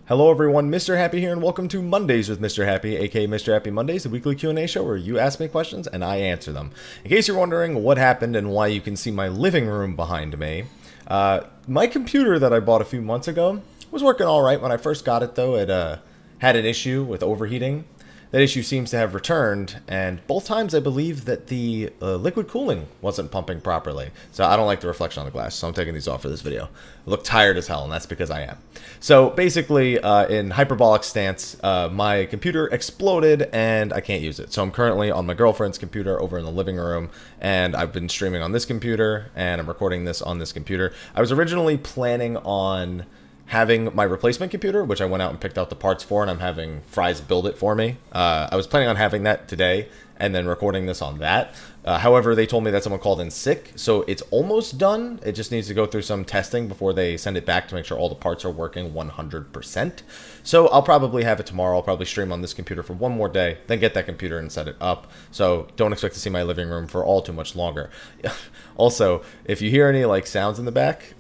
Hello everyone, Mr. Happy here, and welcome to Mondays with Mr. Happy, aka Mr. Happy Mondays, the weekly Q&A show where you ask me questions and I answer them. In case you're wondering what happened and why you can see my living room behind me, my computer that I bought a few months ago was working alright. When I first got it though, it had an issue with overheating. That issue seems to have returned, and both times I believe that the liquid cooling wasn't pumping properly. So I don't like the reflection on the glass, so I'm taking these off for this video. I look tired as hell, and that's because I am. So basically, in hyperbolic stance, my computer exploded, and I can't use it. So I'm currently on my girlfriend's computer over in the living room, and I've been streaming on this computer, and I'm recording this on this computer. I was originally planning on having my replacement computer, which I went out and picked out the parts for, and I'm having Fry's build it for me. I was planning on having that today and then recording this on that. However, they told me that someone called in sick, so it's almost done. It just needs to go through some testing before they send it back to make sure all the parts are working 100%. So I'll probably have it tomorrow. I'll probably stream on this computer for one more day, then get that computer and set it up. So don't expect to see my living room for all too much longer. Also, if you hear any like sounds in the back,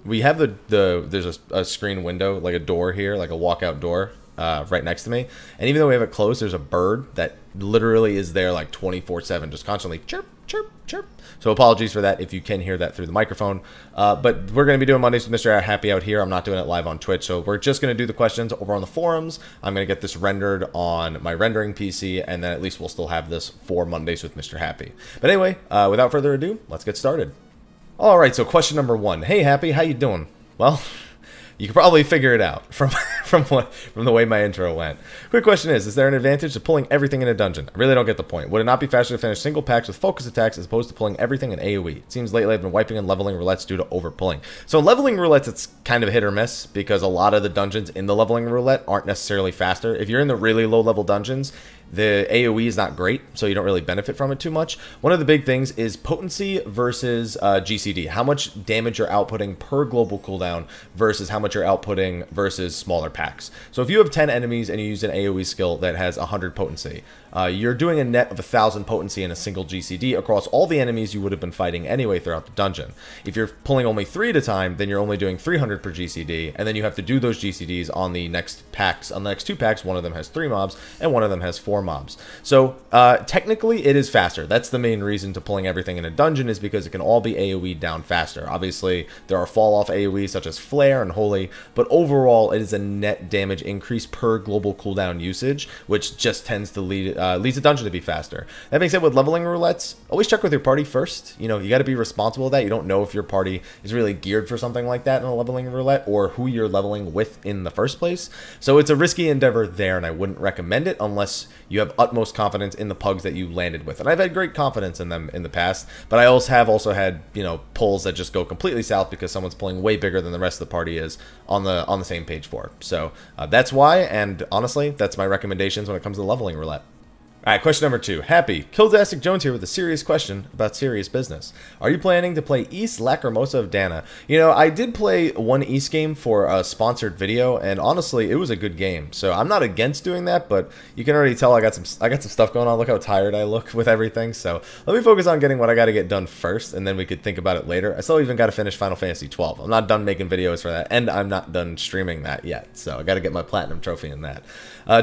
we have there's a screen window, like a door here, like a walkout door. Right next to me, and even though we have it closed, there's a bird that literally is there like 24/7, just constantly chirp, chirp, chirp. So apologies for that if you can hear that through the microphone. But we're going to be doing Mondays with Mr. Happy out here. I'm not doing it live on Twitch, so we're just going to do the questions over on the forums. I'm going to get this rendered on my rendering PC, and then at least we'll still have this for Mondays with Mr. Happy. But anyway, without further ado, let's get started. All right, so question number one. Hey, Happy, how you doing? Well, you can probably figure it out from the way my intro went. Quick question is there an advantage to pulling everything in a dungeon? I really don't get the point. Would it not be faster to finish single packs with focus attacks as opposed to pulling everything in AoE? It seems lately I've been wiping and leveling roulettes due to overpulling. So in leveling roulettes, it's kind of hit or miss because a lot of the dungeons in the leveling roulette aren't necessarily faster. If you're in the really low level dungeons, the AoE is not great, so you don't really benefit from it too much. One of the big things is potency versus GCD. How much damage you're outputting per global cooldown versus how much you're outputting versus smaller packs. So if you have 10 enemies and you use an AoE skill that has 100 potency, you're doing a net of 1,000 potency in a single GCD across all the enemies you would have been fighting anyway throughout the dungeon. If you're pulling only 3 at a time, then you're only doing 300 per GCD, and then you have to do those GCDs on the next packs. On the next 2 packs, one of them has 3 mobs, and one of them has 4 mobs. So technically it is faster. That's the main reason to pulling everything in a dungeon, is because it can all be AoE down faster. Obviously there are fall off AoE such as Flare and Holy, but overall it is a net damage increase per global cooldown usage, which just tends to leads the dungeon to be faster. That being said, with leveling roulettes, always check with your party first. You know, you got to be responsible of that. You don't know if your party is really geared for something like that in a leveling roulette, or who you're leveling with in the first place. So it's a risky endeavor there, and I wouldn't recommend it unless you have utmost confidence in the pugs that you landed with. And I've had great confidence in them in the past, but I also had, you know, pulls that just go completely south because someone's pulling way bigger than the rest of the party is on the same page for. So that's why, and honestly, that's my recommendations when it comes to leveling roulette. Alright, question number 2. Happy. Kildastic Jones here with a serious question about serious business. Are you planning to play East Lacrimosa of Dana? You know, I did play one East game for a sponsored video, and honestly, it was a good game. So I'm not against doing that, but you can already tell I got some stuff going on. Look how tired I look with everything. So let me focus on getting what I got to get done first, and then we could think about it later. I still even got to finish Final Fantasy 12. I'm not done making videos for that, and I'm not done streaming that yet. So I got to get my platinum trophy in that.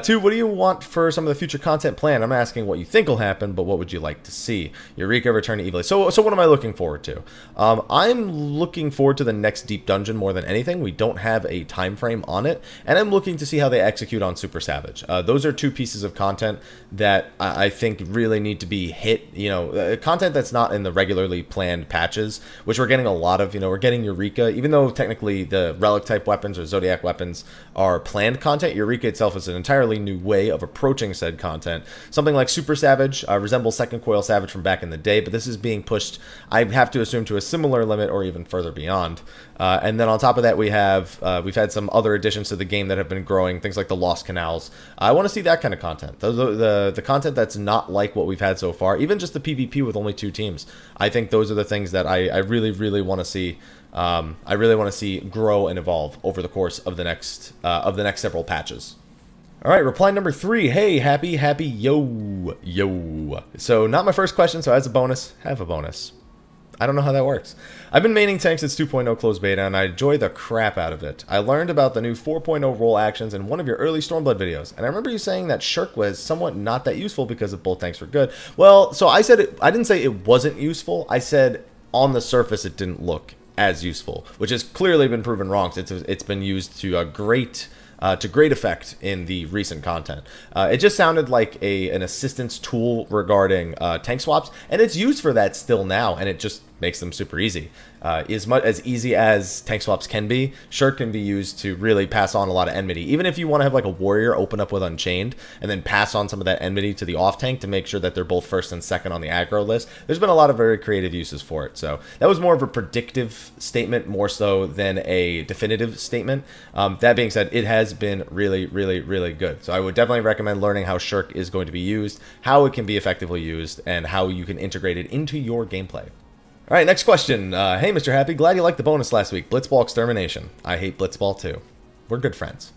2. What do you want for some of the future content planned? I'm asking what you think will happen, but what would you like to see? Eureka return to Evilly. So what am I looking forward to? I'm looking forward to the next deep dungeon more than anything. We don't have a time frame on it, and I'm looking to see how they execute on Super Savage. Those are 2 pieces of content that I think really need to be hit. You know, content that's not in the regularly planned patches, which we're getting a lot of. You know, we're getting Eureka, even though technically the relic type weapons or Zodiac weapons are planned content. Eureka itself is an entirely new way of approaching said content. Something like Super Savage resembles Second Coil Savage from back in the day, but this is being pushed, I have to assume, to a similar limit or even further beyond. And then on top of that, we've had some other additions to the game that have been growing, things like the Lost Canals. I want to see that kind of content. The content that's not like what we've had so far, even just the PvP with only 2 teams. I think those are the things that I really, really want to see. I really want to see grow and evolve over the course of the next several patches. Alright, reply number 3. Hey, happy, yo. So, not my first question, so as a bonus, have a bonus. I don't know how that works. I've been maining tanks since 2.0 closed beta, and I enjoy the crap out of it. I learned about the new 4.0 role actions in one of your early Stormblood videos, and I remember you saying that Shirk was somewhat not that useful because if both tanks were good. Well, so I said I didn't say it wasn't useful. I said on the surface it didn't look as useful, which has clearly been proven wrong. It's been used to great effect in the recent content. It just sounded like an assistance tool regarding tank swaps, and it's used for that still now, and it just makes them super easy. As easy as tank swaps can be, Shirk can be used to really pass on a lot of enmity. Even if you want to have like a warrior open up with Unchained and then pass on some of that enmity to the off tank to make sure that they're both first and second on the aggro list, there's been a lot of very creative uses for it. So that was more of a predictive statement more so than a definitive statement. That being said, it has been really, really, really good. So I would definitely recommend learning how Shirk is going to be used, how it can be effectively used, and how you can integrate it into your gameplay. All right, next question. Hey, Mr. Happy, glad you liked the bonus last week. Blitzball extermination. I hate Blitzball too. We're good friends.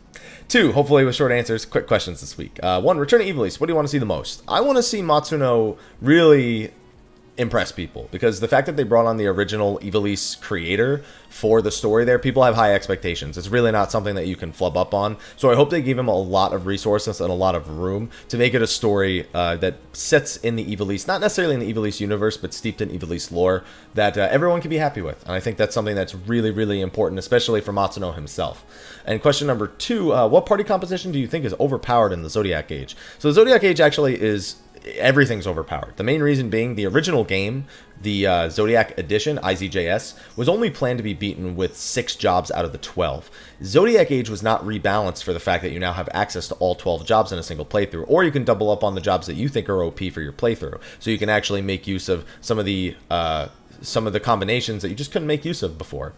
2, hopefully with short answers, quick questions this week. 1, Return to Evilise. What do you want to see the most? I want to see Matsuno really impress people, because the fact that they brought on the original Evilise creator for the story there, people have high expectations. It's really not something that you can flub up on. So I hope they gave him a lot of resources and a lot of room to make it a story that sets in the Evilise, not necessarily in the Evilise universe, but steeped in Evilise lore that everyone can be happy with. And I think that's something that's really, really important, especially for Matsuno himself. And question number 2, what party composition do you think is overpowered in the Zodiac Age? So the Zodiac Age actually is... everything's overpowered. The main reason being the original game, the Zodiac Edition, IZJS, was only planned to be beaten with 6 jobs out of the 12. Zodiac Age was not rebalanced for the fact that you now have access to all 12 jobs in a single playthrough, or you can double up on the jobs that you think are OP for your playthrough. So you can actually make use of some of the combinations that you just couldn't make use of before.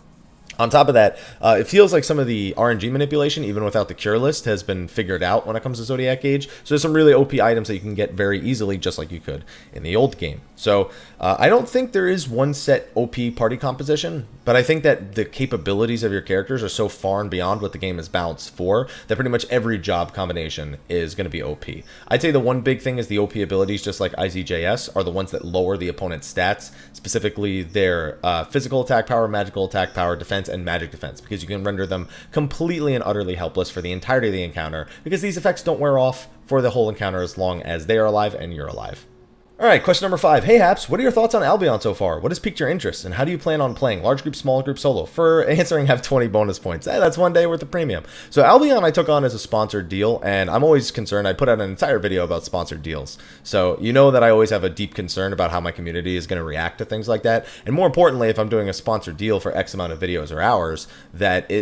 On top of that, it feels like some of the RNG manipulation, even without the cure list, has been figured out when it comes to Zodiac Age. So there's some really OP items that you can get very easily, just like you could in the old game. So I don't think there is one set OP party composition, but I think that the capabilities of your characters are so far and beyond what the game is balanced for that pretty much every job combination is going to be OP. I'd say the one big thing is the OP abilities, just like IZJS, are the ones that lower the opponent's stats, specifically their physical attack power, magical attack power, defense, and magic defense, because you can render them completely and utterly helpless for the entirety of the encounter, because these effects don't wear off for the whole encounter as long as they are alive and you're alive. Alright, question number 5. Hey Haps, what are your thoughts on Albion so far? What has piqued your interest, and how do you plan on playing? Large group, small group, solo? For answering, have 20 bonus points. That's one day worth of premium. So Albion I took on as a sponsored deal, and I'm always concerned. I put out an entire video about sponsored deals. So you know that I always have a deep concern about how my community is going to react to things like that. And more importantly, if I'm doing a sponsored deal for X amount of videos or hours,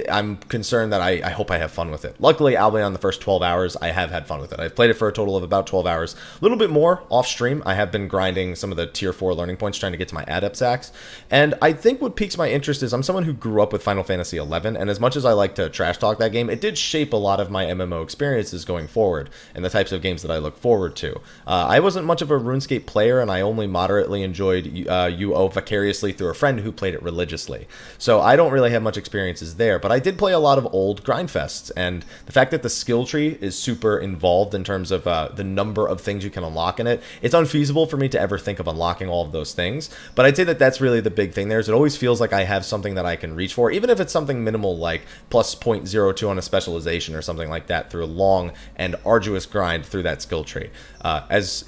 I'm concerned that I hope I have fun with it. Luckily, Albion, the first 12 hours, I have had fun with it. I've played it for a total of about 12 hours. A little bit more off stream. I have been grinding some of the tier 4 learning points, trying to get to my adept sacks. And I think what piques my interest is I'm someone who grew up with Final Fantasy XI, and as much as I like to trash talk that game, it did shape a lot of my MMO experiences going forward and the types of games that I look forward to. I wasn't much of a RuneScape player, and I only moderately enjoyed UO vicariously through a friend who played it religiously. So I don't really have much experiences there, but I did play a lot of old grindfests, and the fact that the skill tree is super involved in terms of the number of things you can unlock in it, it's unfeasible for me to ever think of unlocking all of those things, but I'd say that that's really the big thing there. Is it always feels like I have something that I can reach for, even if it's something minimal like plus 0.02 on a specialization or something like that through a long and arduous grind through that skill tree. As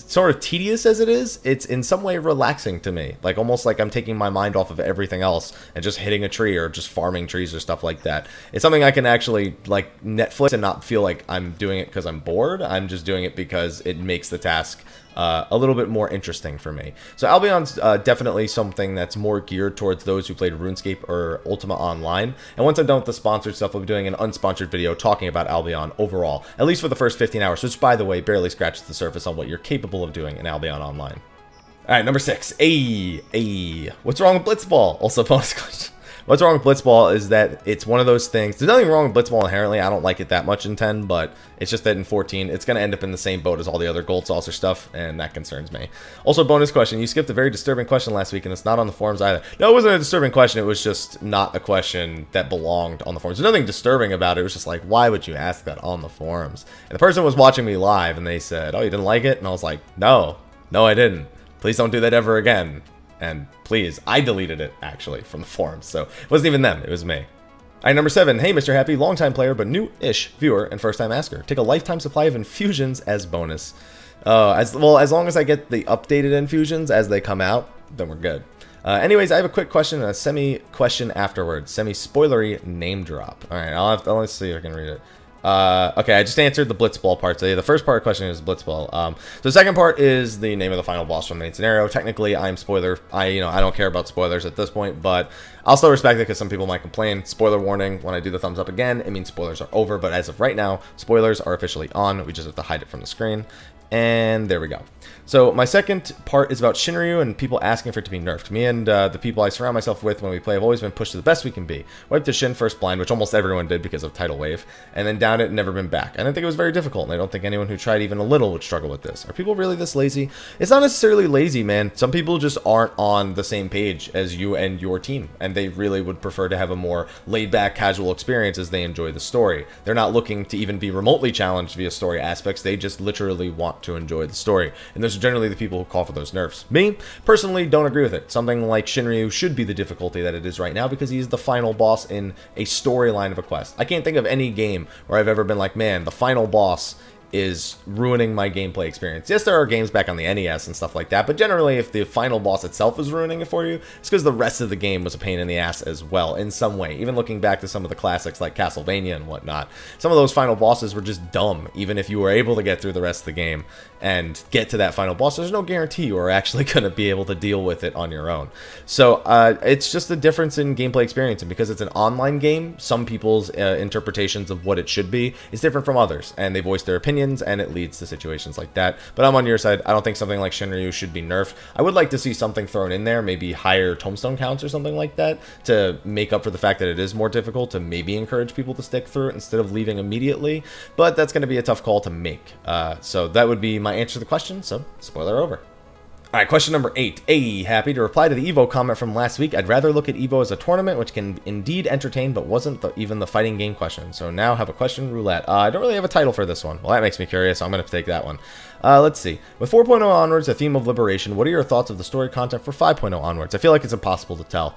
sort of tedious as it is, it's in some way relaxing to me, like almost like I'm taking my mind off of everything else and just hitting a tree or just farming trees or stuff like that. It's something I can actually like Netflix and not feel like I'm doing it because I'm bored. I'm just doing it because it makes the task a little bit more interesting for me. So Albion's definitely something that's more geared towards those who played RuneScape or Ultima Online. And once I'm done with the sponsored stuff, I'll be doing an unsponsored video talking about Albion overall, at least for the first 15 hours, which, by the way, barely scratches the surface on what you're capable of doing in Albion Online. All right, number 6. What's wrong with Blitzball? Also, bonus question. What's wrong with Blitzball is that it's one of those things. There's nothing wrong with Blitzball inherently. I don't like it that much in 10, but it's just that in 14, it's going to end up in the same boat as all the other Gold Saucer stuff, and that concerns me. Also, bonus question. You skipped a very disturbing question last week, and it's not on the forums either. No, it wasn't a disturbing question. It was just not a question that belonged on the forums. There's nothing disturbing about it. It was just like, why would you ask that on the forums? And the person was watching me live, and they said, oh, you didn't like it? And I was like, no, I didn't. Please don't do that ever again. And please, I deleted it, actually, from the forums. So it wasn't even them. It was me. Alright, number 7. Hey, Mr. Happy, longtime player, but new-ish viewer and first-time asker. Take a lifetime supply of infusions as bonus. As long as I get the updated infusions as they come out, then we're good. Anyways, I have a quick question and a semi-question afterwards. Semi-spoilery name drop. Alright, let's see if I can read it. Okay, I just answered the Blitzball part. So the first part of the question is Blitzball. So the second part is the name of the final boss from the main scenario. Technically, I'm spoiler. I don't care about spoilers at this point, but I'll still respect it because some people might complain. Spoiler warning, when I do the thumbs up again, it means spoilers are over, but as of right now, spoilers are officially on. We just have to hide it from the screen. And there we go. So my second part is about Shinryu and people asking for it to be nerfed. Me and the people I surround myself with when we play have always been pushed to the best we can be. Wiped the Shin first blind, which almost everyone did because of Tidal Wave, and then down it and never been back. And I think it was very difficult, and I don't think anyone who tried even a little would struggle with this. Are people really this lazy? It's not necessarily lazy, man. Some people just aren't on the same page as you and your team, and they really would prefer to have a more laid-back, casual experience as they enjoy the story. They're not looking to even be remotely challenged via story aspects. They just literally want to enjoy the story, and those are generally the people who call for those nerfs. Me, personally, don't agree with it. Something like Shinryu should be the difficulty that it is right now because he's the final boss in a storyline of a quest. I can't think of any game where I've ever been like, man, the final boss is ruining my gameplay experience. Yes, there are games back on the NES and stuff like that, but generally if the final boss itself is ruining it for you, it's because the rest of the game was a pain in the ass as well in some way. Even looking back to some of the classics like Castlevania and whatnot, some of those final bosses were just dumb. Even if you were able to get through the rest of the game and get to that final boss, there's no guarantee you are actually going to be able to deal with it on your own. So it's just a difference in gameplay experience, and because it's an online game, some people's interpretations of what it should be is different from others, and they voice their opinions, and it leads to situations like that. But I'm on your side. I don't think something like Shinryu should be nerfed. I would like to see something thrown in there, maybe higher tombstone counts or something like that, to make up for the fact that it is more difficult, to maybe encourage people to stick through it instead of leaving immediately. But that's going to be a tough call to make. So that would be my answer to the question, so spoiler over. Alright, question number 8. Hey, Happy, to reply to the Evo comment from last week, I'd rather look at Evo as a tournament, which can indeed entertain, but wasn't even the fighting game question. So now have a question roulette. I don't really have a title for this one. Well, that makes me curious, so I'm going to take that one. Let's see. With 4.0 onwards, a theme of liberation, what are your thoughts of the story content for 5.0 onwards? I feel like it's impossible to tell,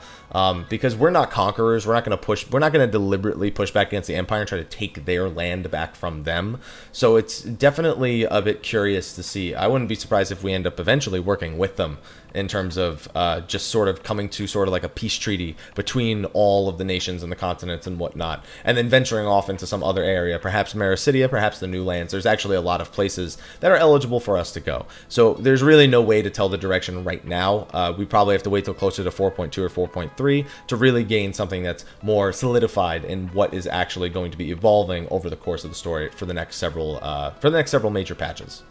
because we're not conquerors. We're not going to deliberately push back against the Empire and try to take their land back from them. So it's definitely a bit curious to see. I wouldn't be surprised if we end up eventually working with them in terms of just sort of coming to sort of like a peace treaty between all of the nations and the continents and whatnot, and then venturing off into some other area, perhaps Mrhappy, perhaps the New Lands. There's actually a lot of places that are eligible for us to go. So there's really no way to tell the direction right now. We probably have to wait till closer to 4.2 or 4.3 to really gain something that's more solidified in what is actually going to be evolving over the course of the story for the next several major patches.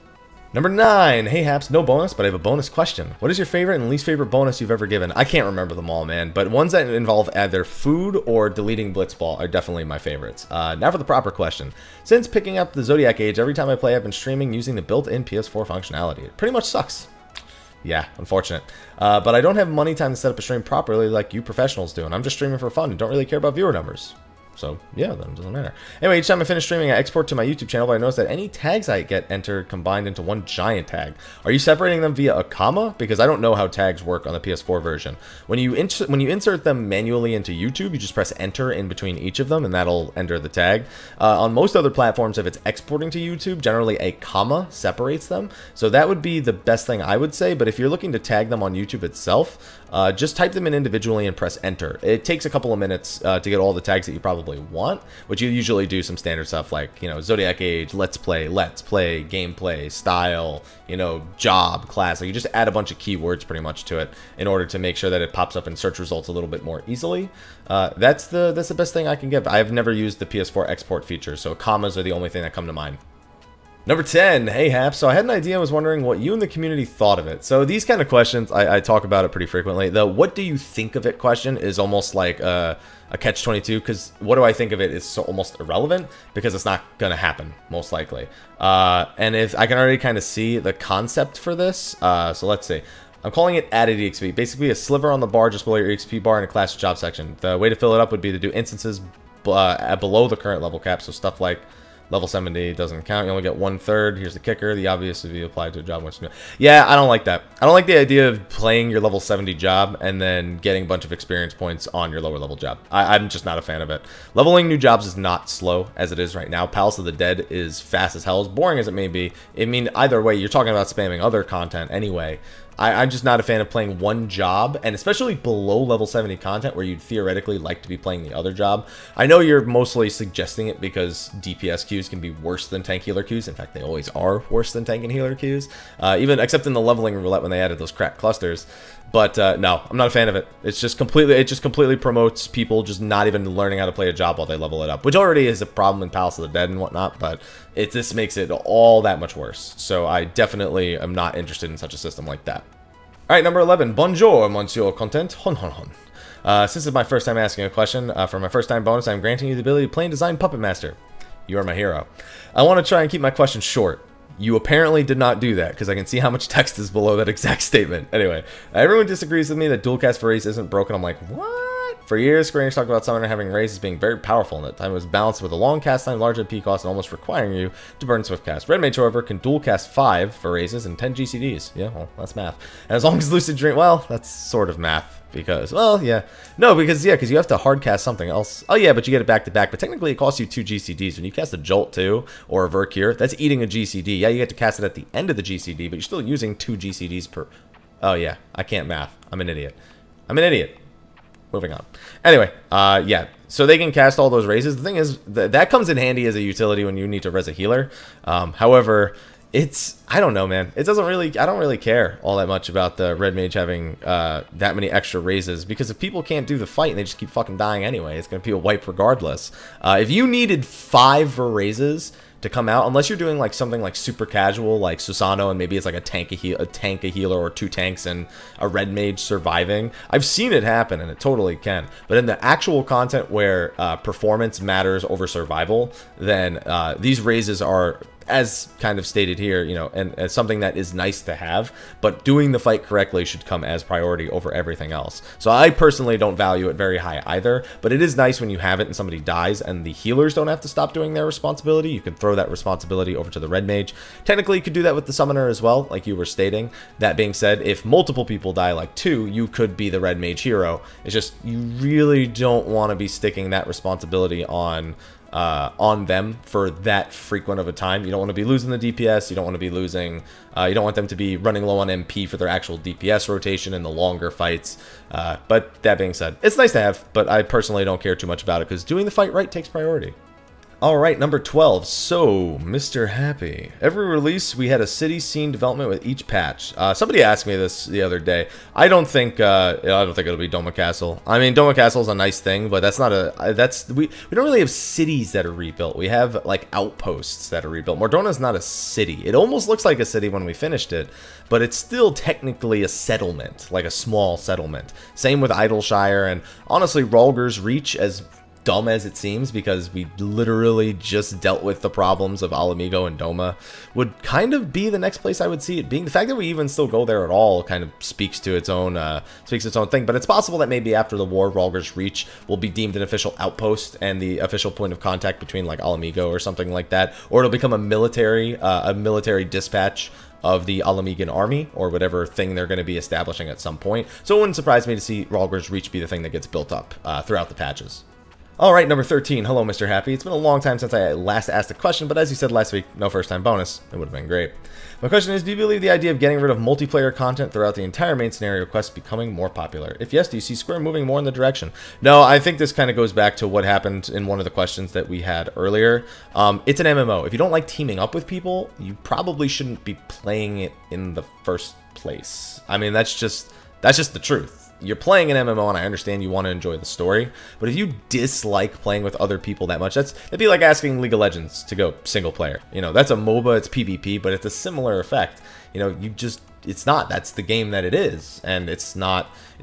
Number 9. Hey, Haps, no bonus, but I have a bonus question. What is your favorite and least favorite bonus you've ever given? I can't remember them all, man, but ones that involve either food or deleting Blitzball are definitely my favorites. Now for the proper question. Since picking up the Zodiac Age, every time I play, I've been streaming using the built-in PS4 functionality. It pretty much sucks. Yeah, unfortunate. But I don't have money time to set up a stream properly like you professionals do, and I'm just streaming for fun and don't really care about viewer numbers. So, yeah, that doesn't matter. Anyway, each time I finish streaming, I export to my YouTube channel, but I notice that any tags I get entered combined into one giant tag. Are you separating them via a comma? Because I don't know how tags work on the PS4 version. When you insert them manually into YouTube, you just press enter in between each of them, and that'll enter the tag. On most other platforms, if it's exporting to YouTube, generally a comma separates them. So that would be the best thing I would say, but if you're looking to tag them on YouTube itself, just type them in individually and press enter. It takes a couple of minutes to get all the tags that you probably want, but you usually do some standard stuff like, Zodiac Age, let's play, gameplay, style, job, class. Like, you just add a bunch of keywords pretty much to it in order to make sure that it pops up in search results a little bit more easily. That's the best thing I can give. I've never used the PS4 export feature, so commas are the only thing that come to mind. Number 10, hey Hap, so I had an idea, I was wondering what you and the community thought of it. So these kind of questions, I talk about it pretty frequently. The what do you think of it question is almost like a catch-22, because what do I think of it is so almost irrelevant, because it's not going to happen, most likely. And if I can already kind of see the concept for this, so let's see. I'm calling it added EXP, basically a sliver on the bar just below your EXP bar in a class job section. The way to fill it up would be to do instances below the current level cap, so stuff like Level 70 doesn't count. You only get 1/3. Here's the kicker. The obvious would be applied to a job once you know. Yeah, I don't like that. I don't like the idea of playing your level 70 job and then getting a bunch of experience points on your lower level job. I'm just not a fan of it. Leveling new jobs is not slow as it is right now. Palace of the Dead is fast as hell. As boring as it may be, I mean, either way, you're talking about spamming other content anyway. I'm just not a fan of playing one job, and especially below level 70 content where you'd theoretically like to be playing the other job. I know you're mostly suggesting it because DPS queues can be worse than tank healer queues. In fact, they always are worse than tank and healer queues, even except in the leveling roulette when they added those cracked clusters. But no, I'm not a fan of it. It just completely promotes people just not even learning how to play a job while they level it up, which already is a problem in Palace of the Dead and whatnot, but this makes it all that much worse. So I definitely am not interested in such a system like that. Alright, number 11. Bonjour, monsieur content. Hon hon hon. Since it's my first time asking a question, for my first time bonus, I'm granting you the ability to play and design Puppet Master. You are my hero. I want to try and keep my question short. You apparently did not do that, because I can see how much text is below that exact statement. Anyway, everyone disagrees with me that dual cast for raise isn't broken. I'm like, what? For years, Square Enix talked about Summoner having raise as being very powerful, and at the time it was balanced with a long cast time, large MP cost, and almost requiring you to burn Swift cast. Red Mage, however, can dual cast 5 for raises and 10 GCDs. Yeah, well, that's math. And as long as Lucid Dream, well, that's sort of math. Because, well, yeah. No, because you have to hard cast something else. Oh, yeah, but you get it back to back. But technically, it costs you 2 GCDs. When you cast a Jolt 2 or a Vercure, that's eating a GCD. Yeah, you get to cast it at the end of the GCD, but you're still using 2 GCDs per... Oh, yeah. I can't math. I'm an idiot. I'm an idiot. Moving on. Anyway, yeah. So they can cast all those raises. The thing is, that comes in handy as a utility when you need to res a healer. However... I don't know, man. I don't really care all that much about the Red Mage having that many extra raises, because if people can't do the fight and they just keep fucking dying anyway, it's going to be a wipe regardless. If you needed 5 for raises to come out, unless you're doing like something like super casual like Susano, and maybe it's like a tank, a healer, or 2 tanks and a Red Mage surviving. I've seen it happen, and it totally can. But in the actual content where performance matters over survival, then these raises are, as kind of stated here, you know, and as something that is nice to have, but doing the fight correctly should come as priority over everything else. So I personally don't value it very high either, but it is nice when you have it and somebody dies and the healers don't have to stop doing their responsibility. You can throw that responsibility over to the Red Mage. Technically, you could do that with the Summoner as well, like you were stating. That being said, if multiple people die, like 2, you could be the Red Mage hero. It's just, you really don't want to be sticking that responsibility on them for that frequent of a time. You don't want to be losing the DPS. You don't want to be losing, you don't want them to be running low on MP for their actual DPS rotation in the longer fights. But that being said, it's nice to have, but I personally don't care too much about it because doing the fight right takes priority. Alright, number 12. So, Mr. Happy. Every release, we had a city scene development with each patch. Somebody asked me this the other day. I don't think it'll be Doma Castle. I mean, Doma Castle is a nice thing, but that's not a... We don't really have cities that are rebuilt. We have, like, outposts that are rebuilt. Mordona is not a city. It almost looks like a city when we finished it, but it's still technically a settlement, like a small settlement. Same with Idleshire, and honestly, Rhalgr's Reach, as dumb as it seems, because we literally just dealt with the problems of Alamigo and Doma, would kind of be the next place I would see it being. The fact that we even still go there at all kind of speaks to its own thing. But it's possible that maybe after the war, Rhalgr's Reach will be deemed an official outpost and the official point of contact between like Alamigo or something like that, or it'll become a military dispatch of the Alamigan army, or whatever thing they're going to be establishing at some point. So it wouldn't surprise me to see Rhalgr's Reach be the thing that gets built up throughout the patches. Alright, number 13. Hello, Mr. Happy. It's been a long time since I last asked a question, but as you said last week, no first-time bonus. It would have been great. My question is, do you believe the idea of getting rid of multiplayer content throughout the entire main scenario quest becoming more popular? If yes, do you see Square moving more in the direction? No, I think this kind of goes back to what happened in one of the questions that we had earlier. It's an MMO. If you don't like teaming up with people, you probably shouldn't be playing it in the first place. I mean, that's just the truth. You're playing an MMO, and I understand you want to enjoy the story, but if you dislike playing with other people that much, it'd be like asking League of Legends to go single player. You know, that's a MOBA, it's PvP, but it's a similar effect. You know, it's not. That's the game that it is, and it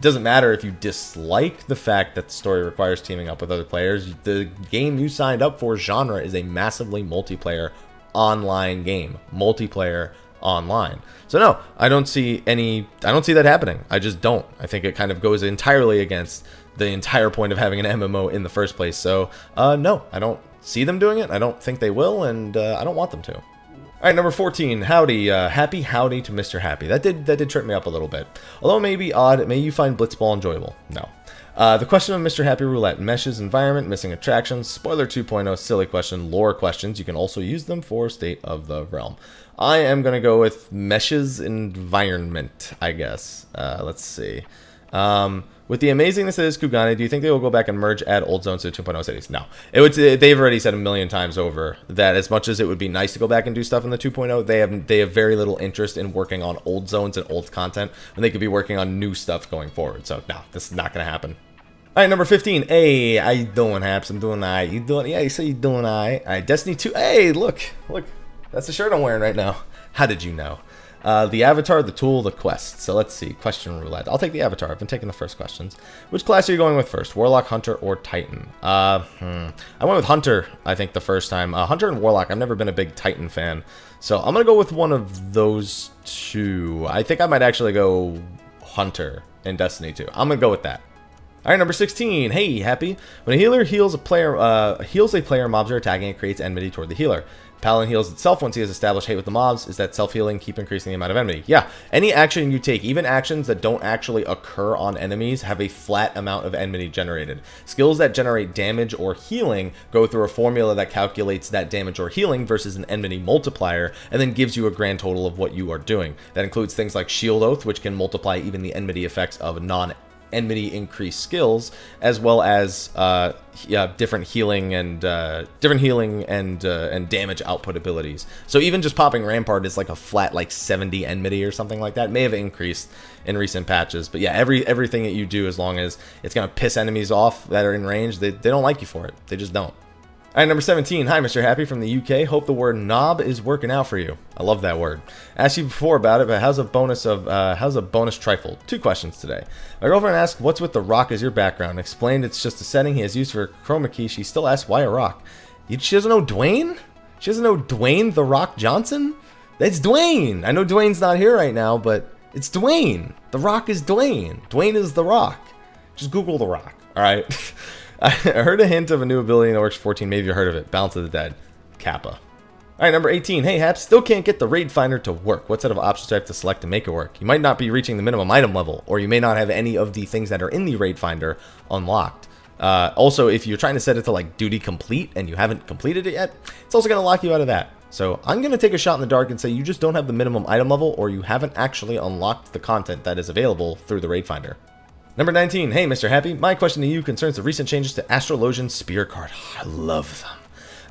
doesn't matter if you dislike the fact that the story requires teaming up with other players. The game you signed up for, genre, is a massively multiplayer online game. Multiplayer online. So no, I don't see that happening. I just don't. I think it kind of goes entirely against the entire point of having an MMO in the first place. So, no, I don't see them doing it. I don't think they will, and I don't want them to. Alright, number 14, howdy, happy howdy to Mr. Happy. That did trip me up a little bit. Although it may be odd, may you find Blitzball enjoyable? No. The question of Mr. Happy Roulette, meshes, environment, missing attractions, spoiler 2.0, silly question, lore questions. You can also use them for State of the Realm. I am going to go with meshes, environment, I guess. Let's see. With the amazingness that is Kugane, do you think they will go back and merge, add old zones to 2.0 cities? No. They've already said a million times over that as much as it would be nice to go back and do stuff in the 2.0, they have very little interest in working on old zones and old content when they could be working on new stuff going forward. So, no, this is not going to happen. Alright, number 15. Hey, how you doing, Haps? I'm doing alright. You doing? Yeah, you say you doing alright. Alright, Destiny 2. Hey, look. That's the shirt I'm wearing right now. How did you know? The avatar, the tool, the quest. So let's see. Question roulette. I'll take the avatar. I've been taking the first questions. Which class are you going with first? Warlock, Hunter, or Titan? I went with Hunter, I think, the first time. Hunter and Warlock. I've never been a big Titan fan. So I'm going to go with one of those two. I think I might actually go Hunter in Destiny 2. I'm going to go with that. Alright, number 16. Hey, Happy. When a healer heals a player, mobs are attacking, it creates enmity toward the healer. Paladin heals itself once he has established hate with the mobs. Is that self-healing? Keep increasing the amount of enmity. Yeah, any action you take, even actions that don't actually occur on enemies, have a flat amount of enmity generated. Skills that generate damage or healing go through a formula that calculates that damage or healing versus an enmity multiplier, and then gives you a grand total of what you are doing. That includes things like Shield Oath, which can multiply even the enmity effects of non-enmity increased skills, as well as different healing and damage output abilities. So even just popping Rampart is like a flat like 70 enmity or something like that. It may have increased in recent patches, but yeah, everything that you do, as long as it's gonna piss enemies off that are in range, they don't like you for it. They just don't. Alright, number 17. Hi, Mr. Happy from the UK. Hope the word knob is working out for you. I love that word. Asked you before about it, but how's a bonus trifle? 2 questions today. My girlfriend asked, what's with the rock as your background? Explained it's just a setting he has used for chroma key. She still asks, why a rock? She doesn't know Dwayne? She doesn't know Dwayne The Rock Johnson? That's Dwayne! I know Dwayne's not here right now, but it's Dwayne. The Rock is Dwayne. Dwayne is The Rock. Just Google The Rock, alright? I heard a hint of a new ability in the Works 14. Maybe you heard of it. Balance of the Dead. Kappa. Alright, number 18. Hey, Haps. Still can't get the raid finder to work. What set of options do I have to select to make it work? You might not be reaching the minimum item level, or you may not have any of the things that are in the raid finder unlocked. Also, if you're trying to set it to like duty complete and you haven't completed it yet, it's also going to lock you out of that. So I'm going to take a shot in the dark and say you just don't have the minimum item level, or you haven't actually unlocked the content that is available through the raid finder. Number 19. Hey, Mr. Happy. My question to you concerns the recent changes to Astrologian Spear card. I love them.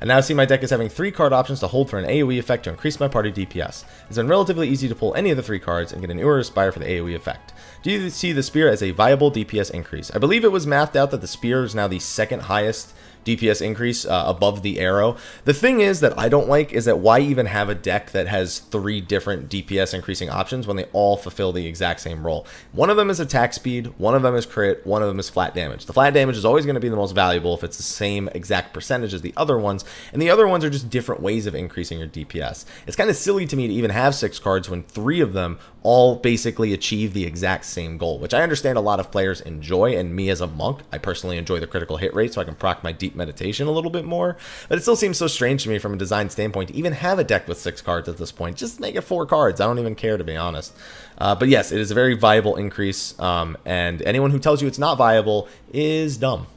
I now see my deck as having 3 card options to hold for an AoE effect to increase my party DPS. It's been relatively easy to pull any of the 3 cards and get an Ura Spire for the AoE effect. Do you see the Spear as a viable DPS increase? I believe it was mathed out that the Spear is now the 2nd highest DPS increase above the arrow. The thing is that I don't like is that why even have a deck that has 3 different DPS increasing options when they all fulfill the exact same role. One of them is attack speed, one of them is crit, one of them is flat damage. The flat damage is always going to be the most valuable if it's the same exact percentage as the other ones, and the other ones are just different ways of increasing your DPS. It's kind of silly to me to even have 6 cards when 3 of them all basically achieve the exact same goal, which I understand a lot of players enjoy, and me as a monk, I personally enjoy the critical hit rate so I can proc my deep meditation a little bit more, but it still seems so strange to me from a design standpoint to even have a deck with 6 cards at this point. Just make it 4 cards. I don't even care, to be honest. But yes, it is a very viable increase, and anyone who tells you it's not viable is dumb.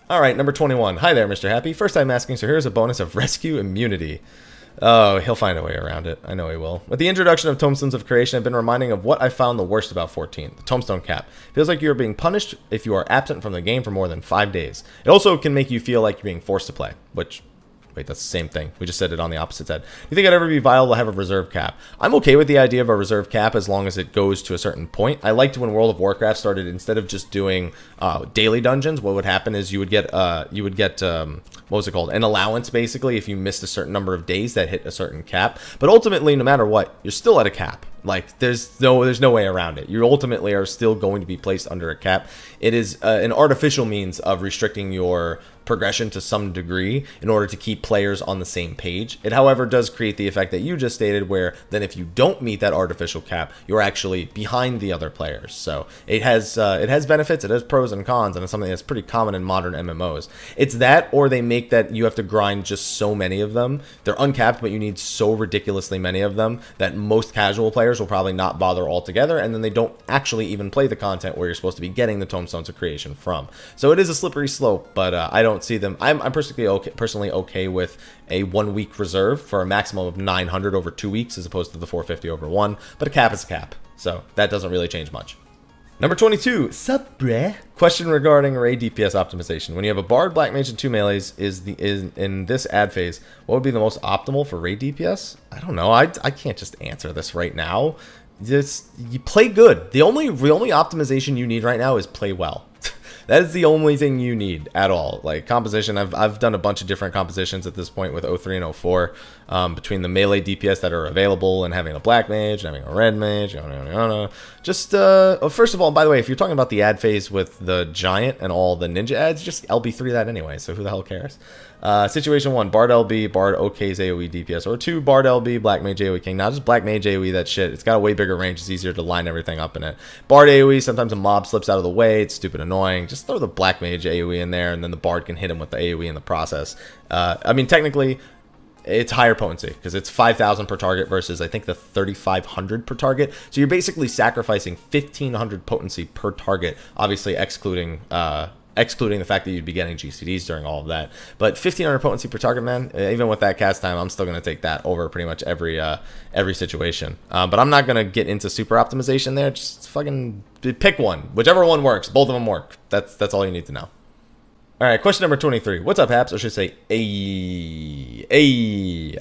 Alright, number 21. Hi there, Mr. Happy. First time asking, so here's a bonus of Rescue Immunity. Oh, he'll find a way around it. I know he will. With the introduction of Tomestones of Creation, I've been reminding of what I found the worst about 14. The Tombstone Cap. Feels like you are being punished if you are absent from the game for more than 5 days. It also can make you feel like you're being forced to play, which... Wait, that's the same thing. We just said it on the opposite side. Do you think I'd ever be viable to have a reserve cap? I'm okay with the idea of a reserve cap as long as it goes to a certain point. I liked when World of Warcraft started, instead of just doing daily dungeons, what would happen is you would get what was it called? An allowance, basically, if you missed a certain number of days that hit a certain cap. But ultimately, no matter what, you're still at a cap. Like, there's no way around it. You ultimately are still going to be placed under a cap. It is an artificial means of restricting your progression to some degree in order to keep players on the same page. It, however, does create the effect that you just stated, where then if you don't meet that artificial cap, you're actually behind the other players. So it has benefits, it has pros and cons, and it's something that's pretty common in modern MMOs. It's that, or they make that you have to grind just so many of them. They're uncapped, but you need so ridiculously many of them that most casual players will probably not bother altogether, and then they don't actually even play the content where you're supposed to be getting the tomestones of creation from. So it is a slippery slope, but I don't see them. I'm personally okay with a 1 week reserve for a maximum of 900 over 2 weeks as opposed to the 450 over 1, but a cap is a cap, so that doesn't really change much. Number 22, sup bruh? Question regarding raid DPS optimization. When you have a Bard, Black Mage, and 2 melees is in this ad phase, what would be the most optimal for raid DPS? I don't know. I can't just answer this right now. Just, you play good. The only optimization you need right now is play well. That is the only thing you need at all. Like composition, I've done a bunch of different compositions at this point with 03 and 04, between the melee DPS that are available and having a black mage and having a red mage. Just first of all, by the way, if you're talking about the ad phase with the giant and all the ninja ads, just LB3 that anyway. So who the hell cares? Situation 1, Bard LB, Bard OK's AoE DPS, or 2, Bard LB, Black Mage AoE King. Not just Black Mage AoE, that shit. It's got a way bigger range. It's easier to line everything up in it. Bard AoE, sometimes a mob slips out of the way. It's stupid annoying. Just throw the Black Mage AoE in there, and then the Bard can hit him with the AoE in the process. I mean, technically, it's higher potency, because it's 5,000 per target versus, I think, the 3,500 per target. So you're basically sacrificing 1,500 potency per target, obviously excluding the fact that you'd be getting GCDs during all of that. But 1,500 potency per target, man, even with that cast time, I'm still going to take that over pretty much every situation. But I'm not going to get into super optimization there. Just fucking pick one. Whichever one works. Both of them work. That's all you need to know. All right, question number 23. What's up, Haps? Or should I say, ayy.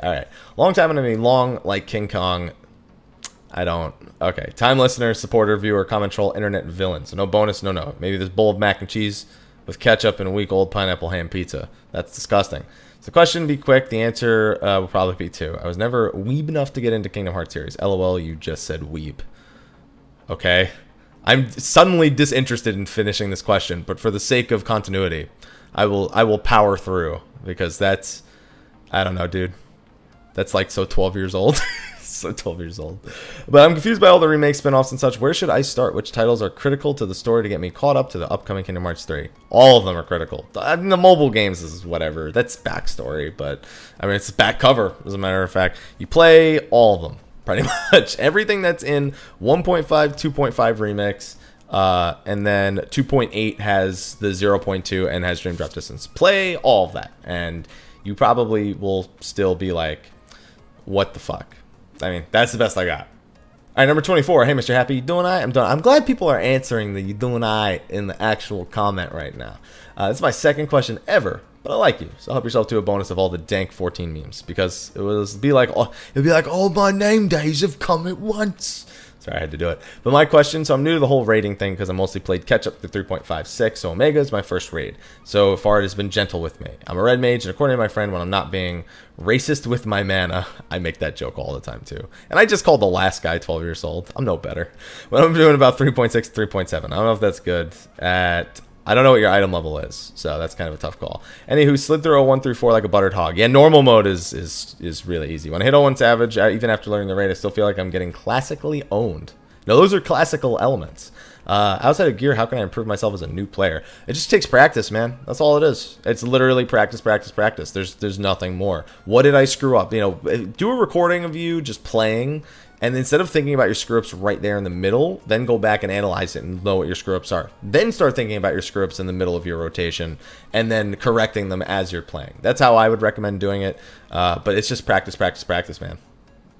All right. Long time and I mean long like King Kong. Okay. Time listener, supporter, viewer, comment troll, internet villain. So no bonus, no note. Maybe this bowl of mac and cheese with ketchup and a week-old pineapple ham pizza. That's disgusting. So the question be quick. The answer will probably be 2. I was never weeb enough to get into Kingdom Hearts series. LOL, you just said weeb. Okay. I'm suddenly disinterested in finishing this question, but for the sake of continuity, I will power through, because that's, I don't know, dude. That's like so 12 years old. So 12 years old. But I'm confused by all the remakes, spin-offs, and such. Where should I start? Which titles are critical to the story to get me caught up to the upcoming Kingdom Hearts 3? All of them are critical. The mobile games is whatever. That's backstory, but I mean, it's back cover, as a matter of fact. You play all of them, pretty much. Everything that's in 1.5, 2.5 remix, and then 2.8 has the 0.2 and has Dream Drop Distance. Play all of that, and you probably will still be like, what the fuck? I mean, that's the best I got. All right, number 24. Hey, Mr. Happy, you doing all right? I'm doing. I'm glad people are answering the you doing all right in the actual comment right now. This is my second question ever, but I like you, so help yourself to a bonus of all the dank 14 memes, because it'd be like all my name days have come at once. Sorry, I had to do it. But my question, so I'm new to the whole raiding thing because I mostly played catch-up to 3.56, so Omega is my first raid. So far, it has been gentle with me. I'm a red mage, and according to my friend, when I'm not being racist with my mana, I make that joke all the time, too. And I just called the last guy 12 years old. I'm no better. But I'm doing about 3.6, 3.7. I don't know if that's good at... I don't know what your item level is, so that's kind of a tough call. Anywho, slid through 01 through 4 like a buttered hog. Yeah, normal mode is really easy. When I hit 01 Savage, even after learning the raid, I still feel like I'm getting classically owned. Now, those are classical elements. Outside of gear, how can I improve myself as a new player? It just takes practice, man. That's all it is. It's literally practice, practice, practice. There's nothing more. What did I screw up? You know, do a recording of you just playing, and instead of thinking about your screw-ups right there in the middle, then go back and analyze it and know what your screw-ups are. Then start thinking about your screw-ups in the middle of your rotation, and then correcting them as you're playing. That's how I would recommend doing it, but it's just practice, practice, practice, man.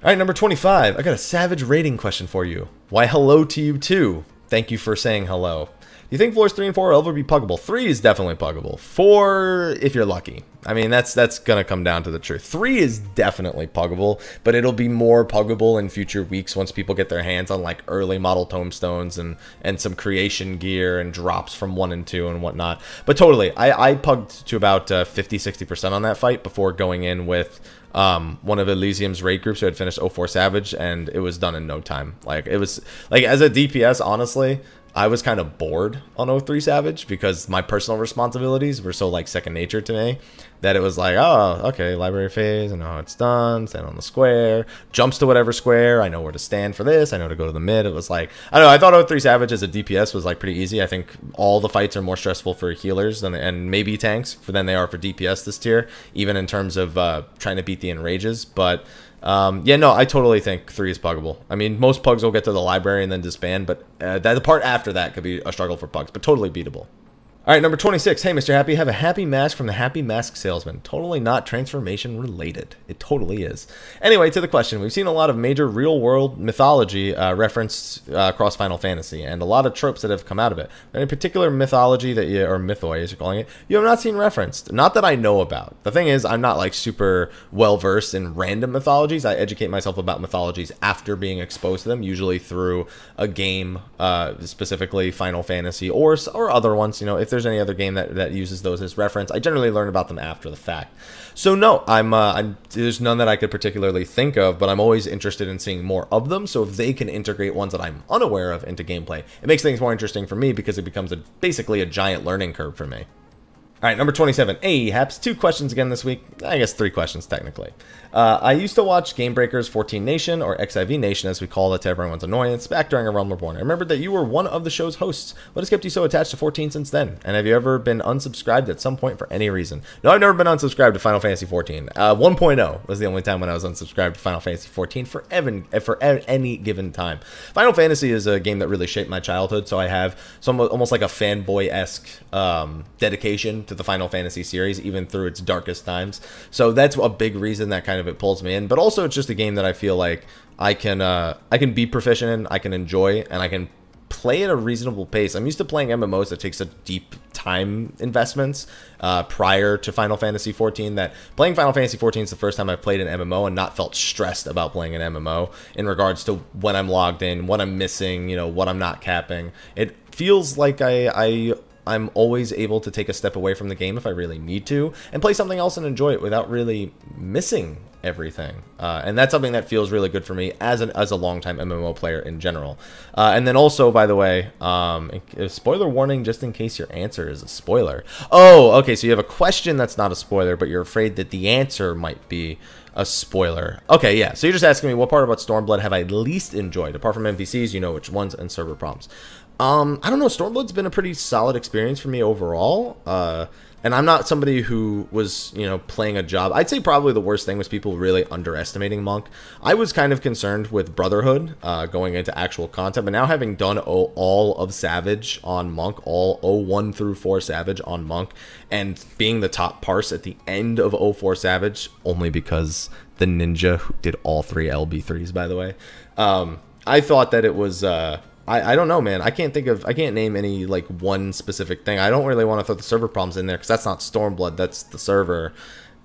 All right, number 25. I got a savage rating question for you. Why, hello to you, too. Thank you for saying hello. Do you think floors 3 and 4 will ever be puggable? 3 is definitely puggable. 4, if you're lucky. I mean, that's gonna come down to the truth. 3 is definitely puggable, but it'll be more puggable in future weeks once people get their hands on like early model tomestones and some creation gear and drops from 1 and 2 and whatnot. But totally, I pugged to about 50-60% on that fight before going in with one of Elysium's raid groups who had finished 04 Savage, and it was done in no time. Like, it was, like, as a DPS, honestly, I was kind of bored on 03 Savage because my personal responsibilities were so, like, second nature to me that it was like, oh, okay, library phase, I know how it's done, stand on the square, jumps to whatever square, I know where to stand for this, I know to go to the mid. It was like, I don't know, I thought 03 Savage as a DPS was, like, pretty easy. I think all the fights are more stressful for healers and maybe tanks than they are for DPS this tier, even in terms of trying to beat the enrages, but... yeah, no, I totally think 3 is puggable. I mean, most pugs will get to the library and then disband, but the part after that could be a struggle for pugs, but totally beatable. All right, number 26. Hey, Mr. Happy, have a happy mask from the Happy Mask Salesman. Totally not transformation related. It totally is. Anyway, to the question. We've seen a lot of major real-world mythology referenced across Final Fantasy, and a lot of tropes that have come out of it. Any particular mythology that you, or mythoi as you're calling it, you have not seen referenced? Not that I know about. The thing is, I'm not like super well-versed in random mythologies. I educate myself about mythologies after being exposed to them, usually through a game, specifically Final Fantasy, or other ones. You know, if there's any other game that uses those as reference, I generally learn about them after the fact. So no, there's none that I could particularly think of, but I'm always interested in seeing more of them. So if they can integrate ones that I'm unaware of into gameplay, it makes things more interesting for me because it becomes basically a giant learning curve for me. All right, number 27. Hey, Haps, 2 questions again this week. I guess 3 questions, technically. I used to watch Game Breaker's 14 Nation, or XIV Nation, as we call it to everyone's annoyance, back during A Realm Reborn. I remembered that you were one of the show's hosts. What has kept you so attached to 14 since then? And have you ever been unsubscribed at some point for any reason? No, I've never been unsubscribed to Final Fantasy 14. 1.0 was the only time when I was unsubscribed to Final Fantasy 14 for any given time. Final Fantasy is a game that really shaped my childhood, so I have almost like a fanboy-esque dedication to the Final Fantasy series, even through its darkest times. So that's a big reason that kind of it pulls me in. But also, it's just a game that I feel like I can be proficient in, I can enjoy, and I can play at a reasonable pace. I'm used to playing MMOs that takes a deep time investments prior to Final Fantasy 14. That playing Final Fantasy 14 is the first time I've played an MMO and not felt stressed about playing an MMO in regards to when I'm logged in, what I'm missing, you know, what I'm not capping. It feels like I'm always able to take a step away from the game if I really need to and play something else and enjoy it without really missing everything. And that's something that feels really good for me as a longtime MMO player in general. And then also, by the way, spoiler warning just in case your answer is a spoiler. Oh, okay, so you have a question that's not a spoiler, but you're afraid that the answer might be a spoiler. Okay, yeah, so you're just asking me what part about Stormblood have I least enjoyed? Apart from NPCs, you know which ones, and server problems. I don't know, Stormblood's been a pretty solid experience for me overall, and I'm not somebody who was, you know, playing a job. I'd say probably the worst thing was people really underestimating Monk. I was kind of concerned with Brotherhood going into actual content, but now having done all of Savage on Monk, all 01 through 4 Savage on Monk, and being the top parse at the end of 04 Savage, only because the ninja who did all 3 LB3s, by the way, I thought that it was... I don't know, man. I can't name any, like, one specific thing. I don't really want to throw the server problems in there because that's not Stormblood, that's the server.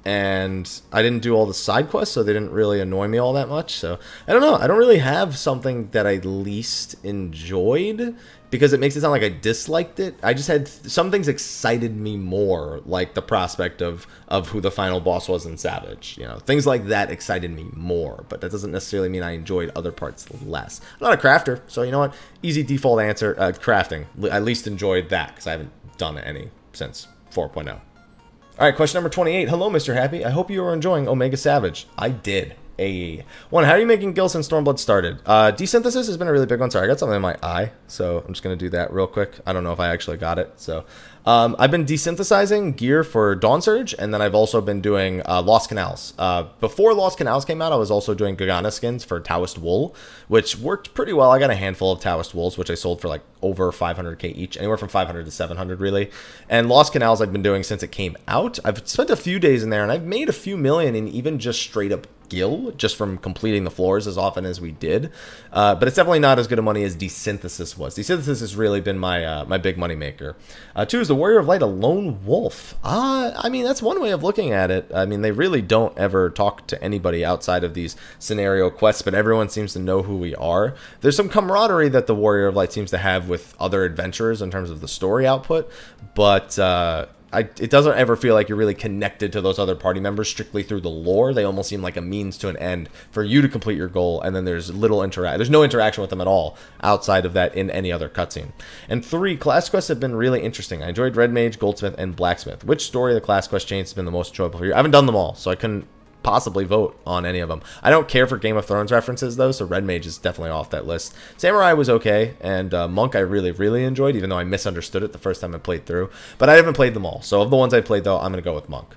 And I didn't do all the side quests, so they didn't really annoy me all that much. So, I don't know. I don't really have something that I least enjoyed because it makes it sound like I disliked it. I just had some things excited me more, like the prospect of who the final boss was in Savage. You know, things like that excited me more, but that doesn't necessarily mean I enjoyed other parts less. I'm not a crafter, so you know what? Easy default answer, crafting. I least enjoyed that because I haven't done any since 4.0. All right, question number 28. Hello, Mr. Happy. I hope you are enjoying Omega Savage. I did. One, how are you making Gil since Stormblood started? Desynthesis has been a really big one. Sorry, I got something in my eye, so I'm just going to do that real quick. I don't know if I actually got it. So I've been desynthesizing gear for Dawn Surge, and then I've also been doing Lost Canals. Before Lost Canals came out, I was also doing Gagana skins for Taoist Wool, which worked pretty well. I got a handful of Taoist Wools, which I sold for like over 500k each, anywhere from 500 to 700 really. And Lost Canals I've been doing since it came out. I've spent a few days in there, and I've made a few million in even just straight up gil, just from completing the floors as often as we did. But it's definitely not as good a money as Desynthesis was. Desynthesis has really been my my big money maker. 2 is the Warrior of Light a lone wolf? I mean, that's one way of looking at it. I mean, they really don't ever talk to anybody outside of these scenario quests, but everyone seems to know who we are. There's some camaraderie that the Warrior of Light seems to have with other adventurers in terms of the story output, but it doesn't ever feel like you're really connected to those other party members strictly through the lore. They almost seem like a means to an end for you to complete your goal, and then there's no interaction with them at all outside of that in any other cutscene. And 3, class quests have been really interesting. I enjoyed Red Mage, Goldsmith, and Blacksmith. Which story of the class quest chains has been the most enjoyable for you? I haven't done them all, so I couldn't possibly vote on any of them. I don't care for Game of Thrones references though, so Red Mage is definitely off that list. Samurai was okay, and Monk I really enjoyed, even though I misunderstood it the first time I played through. But I haven't played them all, so of the ones I played though, I'm going to go with Monk.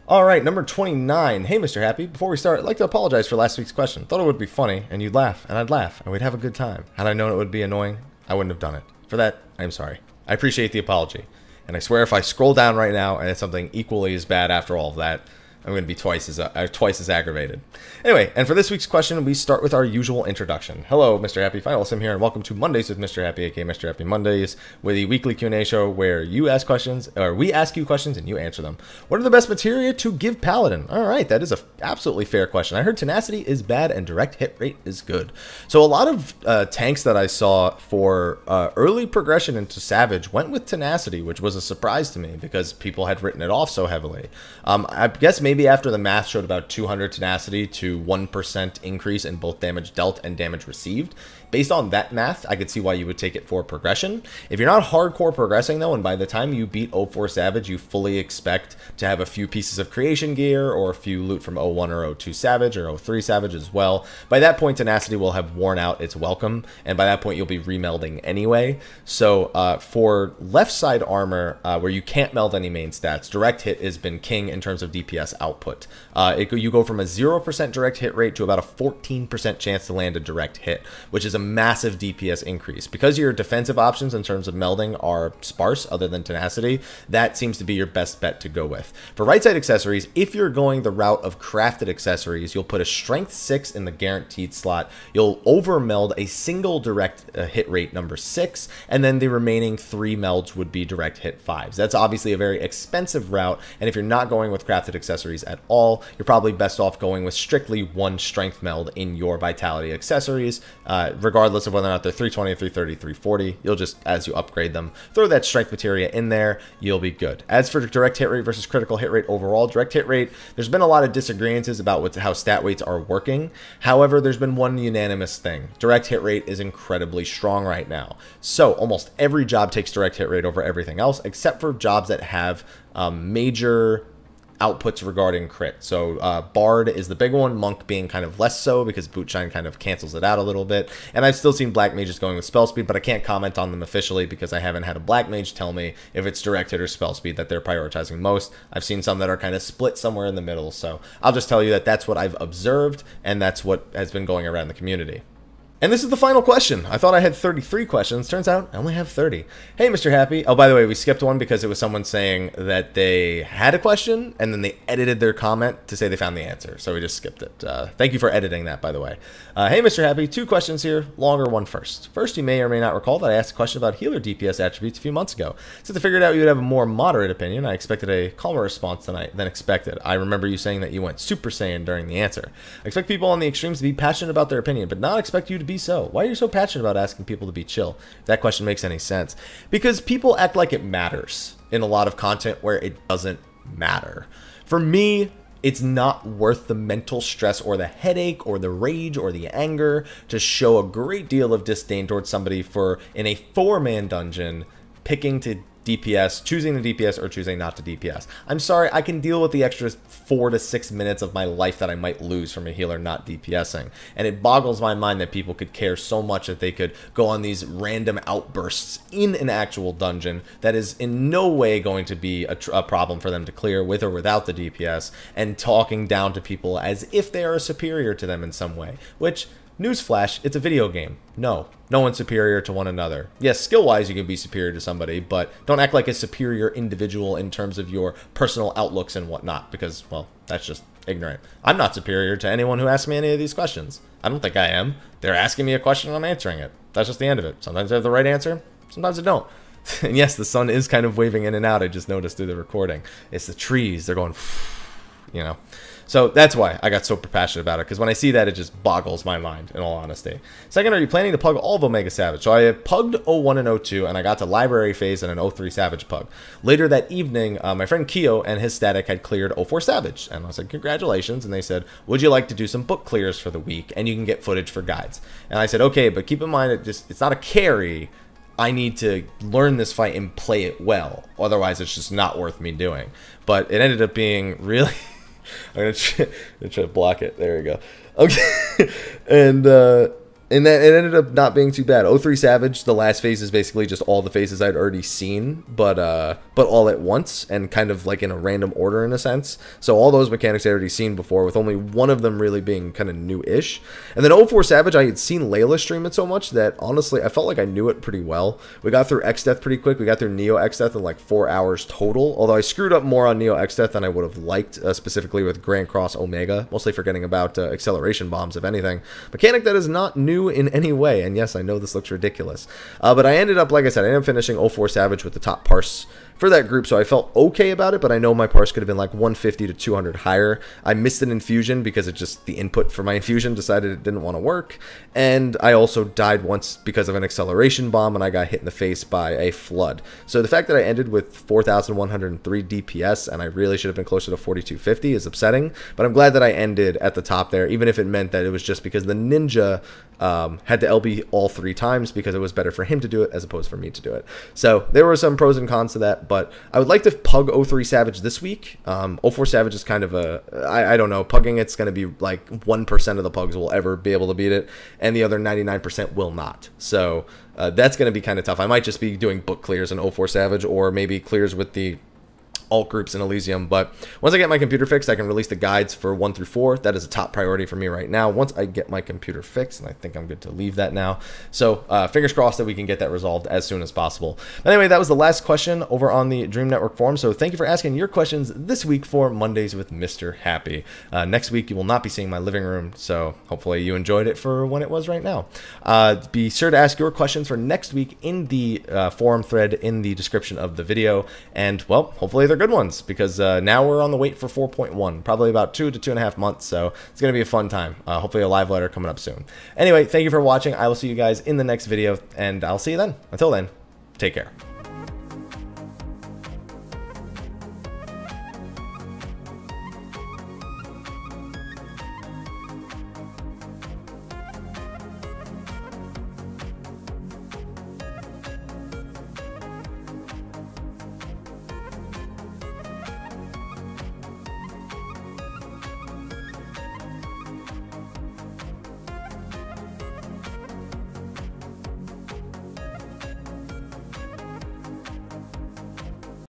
Alright, number 29. Hey, Mr. Happy. Before we start, I'd like to apologize for last week's question. Thought it would be funny, and you'd laugh, and I'd laugh, and we'd have a good time. Had I known it would be annoying, I wouldn't have done it. For that, I'm sorry. I appreciate the apology. And I swear if I scroll down right now and it's something equally as bad after all of that, I'm going to be twice as aggravated. Anyway, and for this week's question, we start with our usual introduction. Hello, Mr. Happy. Final Sim here, and welcome to Mondays with Mr. Happy, aka Mr. Happy Mondays, with a weekly Q&A show where you ask questions, or we ask you questions and you answer them. What are the best materia to give Paladin? All right, that is a absolutely fair question. I heard tenacity is bad and direct hit rate is good. So a lot of tanks that I saw for early progression into Savage went with tenacity, which was a surprise to me because people had written it off so heavily. I guess maybe after the math showed about 200 tenacity to 1% increase in both damage dealt and damage received. Based on that math, I could see why you would take it for progression. If you're not hardcore progressing though, and by the time you beat 04 Savage, you fully expect to have a few pieces of creation gear or a few loot from 01 or 02 Savage or 03 Savage as well, by that point tenacity will have worn out its welcome, and by that point you'll be remelding anyway. So for left side armor, where you can't meld any main stats, direct hit has been king in terms of DPS output. You go from a 0% direct hit rate to about a 14% chance to land a direct hit, which is a massive DPS increase. Because your defensive options in terms of melding are sparse other than tenacity, that seems to be your best bet to go with. For right side accessories, if you're going the route of crafted accessories, you'll put a strength 6 in the guaranteed slot, you'll over meld a single direct hit rate number 6, and then the remaining 3 melds would be direct hit 5s. That's obviously a very expensive route, and if you're not going with crafted accessories at all, you're probably best off going with strictly one strength meld in your vitality accessories, regardless of whether or not they're 320, 330, 340. You'll just, as you upgrade them, throw that strength materia in there, you'll be good. As for direct hit rate versus critical hit rate overall, direct hit rate, there's been a lot of disagreements about how stat weights are working. However, there's been one unanimous thing. Direct hit rate is incredibly strong right now. So almost every job takes direct hit rate over everything else, except for jobs that have major outputs regarding crit. So Bard is the big one, Monk being kind of less so because Bootshine kind of cancels it out a little bit. And I've still seen Black Mages going with spell speed, but I can't comment on them officially because I haven't had a Black Mage tell me if it's direct hit or spell speed that they're prioritizing most. I've seen some that are kind of split somewhere in the middle, so I'll just tell you that that's what I've observed and that's what has been going around the community. And this is the final question. I thought I had 33 questions. Turns out I only have 30. Hey, Mr. Happy. Oh, by the way, we skipped one because it was someone saying that they had a question and then they edited their comment to say they found the answer. So we just skipped it. Thank you for editing that, by the way. Hey, Mr. Happy. 2 questions here. Longer one first. First, you may or may not recall that I asked a question about healer DPS attributes a few months ago. Since I figured out you would have a more moderate opinion, I expected a calmer response tonight than expected. I remember you saying that you went Super Saiyan during the answer. I expect people on the extremes to be passionate about their opinion, but not expect you to be so. Why are you so passionate about asking people to be chill? If that question makes any sense. Because people act like it matters in a lot of content where it doesn't matter. For me, it's not worth the mental stress or the headache or the rage or the anger to show a great deal of disdain towards somebody for, in a 4-man dungeon, picking to DPS, choosing the DPS or choosing not to DPS. I'm sorry, I can deal with the extra 4 to 6 minutes of my life that I might lose from a healer not DPSing. And it boggles my mind that people could care so much that they could go on these random outbursts in an actual dungeon that is in no way going to be a problem for them to clear with or without the DPS, and talking down to people as if they are superior to them in some way, which, newsflash, it's a video game. No one's superior to one another. Yes, skill-wise you can be superior to somebody, but don't act like a superior individual in terms of your personal outlooks and whatnot, because, well, that's just ignorant. I'm not superior to anyone who asks me any of these questions. I don't think I am. They're asking me a question and I'm answering it. That's just the end of it. Sometimes I have the right answer, sometimes I don't. And yes, the sun is kind of waving in and out, I just noticed through the recording. It's the trees, they're going... you know. So that's why I got super passionate about it, because when I see that, it just boggles my mind, in all honesty. Second, are you planning to pug all of Omega Savage? So I have pugged 01 and 02, and I got to Library Phase and an 03 Savage pug. Later that evening, my friend Keo and his static had cleared 04 Savage, and I said, congratulations, and they said, would you like to do some book clears for the week, and you can get footage for guides. And I said, okay, but keep in mind, it's not a carry. I need to learn this fight and play it well, otherwise it's just not worth me doing. But it ended up being really... I'm gonna try to block it. There we go. Okay, and that it ended up not being too bad. 03 Savage, the last phase is basically just all the phases I'd already seen, but all at once and kind of like in a random order in a sense. So all those mechanics I'd already seen before, with only one of them really being kind of new-ish. And then 04 Savage, I had seen Layla stream it so much that honestly I felt like I knew it pretty well. We got through X-Death pretty quick. We got through Neo X-Death in like 4 hours total, although I screwed up more on Neo X-Death than I would have liked, specifically with Grand Cross Omega, mostly forgetting about acceleration bombs, if anything. Mechanic that is not new in any way, and yes, I know this looks ridiculous. But I ended up, like I said, I ended up finishing 04 Savage with the top parse for that group, so I felt okay about it, but I know my parse could have been like 150 to 200 higher. I missed an infusion because it just, the input for my infusion decided it didn't want to work, and I also died once because of an acceleration bomb, and I got hit in the face by a flood. So the fact that I ended with 4,103 DPS, and I really should have been closer to 4,250 is upsetting, but I'm glad that I ended at the top there, even if it meant that it was just because the ninja had to LB all 3 times because it was better for him to do it as opposed for me to do it. So there were some pros and cons to that, but I would like to pug 03 Savage this week. 04 Savage is kind of a, I don't know, pugging it's going to be like 1% of the pugs will ever be able to beat it, and the other 99% will not. So that's going to be kind of tough. I might just be doing book clears in 04 Savage, or maybe clears with the alt groups in Elysium, but once I get my computer fixed, I can release the guides for 1 through 4. That is a top priority for me right now. Once I get my computer fixed, and I think I'm good to leave that now. So fingers crossed that we can get that resolved as soon as possible. But anyway, that was the last question over on the Dream Network forum. So thank you for asking your questions this week for Mondays with Mr. Happy. Next week, you will not be seeing my living room, so hopefully you enjoyed it for when it was right now. Be sure to ask your questions for next week in the forum thread in the description of the video, and well, hopefully they're good ones, because now we're on the wait for 4.1, probably about 2 to 2.5 months, so it's going to be a fun time. Hopefully a live letter coming up soon. Anyway, thank you for watching. I will see you guys in the next video, and I'll see you then. Until then, take care.